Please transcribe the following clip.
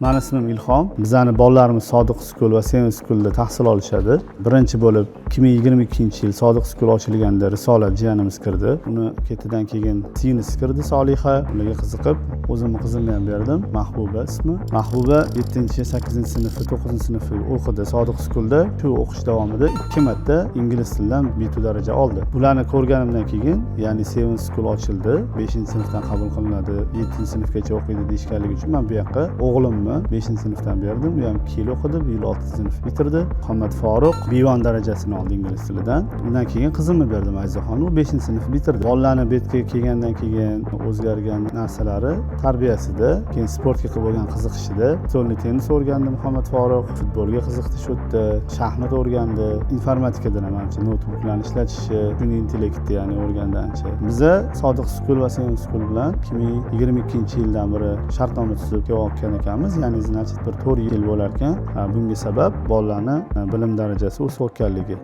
Mani ismim Ilhom. Bizning bolalarimiz Sodiq School va Seven Schoolda tahsil olishadi. Birinchi bo'lib 2022-yil Sodiq School ochilganda Risolat jiyanimiz kirdi. Uni ketidan keyin singlisi kirdi Soliha. Ularga qiziqib, o'zimni qizimni ham berdim. Mahbuba ismi. Mahbuba 7-8-sinf, 9-sinf o'qidi Sodiq Schoolda. Shu o'qish davomida 2 marta ingliz tilidan B2 daraja oldi. Ularni ko'rganimdan keyin, ya'ni Seven School ochildi. 5-sinfdan qabul qilinadi, 7-sinfgacha o'qiydi deyishganligi uchun men bu yoqqa o'g'limni 5-sinfdan berdim. U ham 2 yil o'qidi, bu yil 6-sinf bitirdi. Muhammad Faruq B1 darajasini oldi ingliz tilidan. Undan keyin qizimni berdim Ayzaxon, u 5-sinf bitirdi. Bolalarning betga kelgandan keyin o'zgargan narsalari tarbiyasida, keyin sportga qilib bo'lgan qiziqishida, stolni tennis o'rgandi Muhammad Faruq, futbolga qiziqdi shu yerda, shaxmat o'rgandi, informatikadan ham ancha notebooklarni ishlatishi, sun'iy intellektni ya'ni o'rgandi ancha. Biza Sodiq School va Seven School bilan 2022-yildan beri shartnoma tuzib kelayotgan ekanmiz. Ya'ni значит bir 4 yil bo'lar ekan. Bunga sabab bolalarning bilim darajasi o'sayotganligi.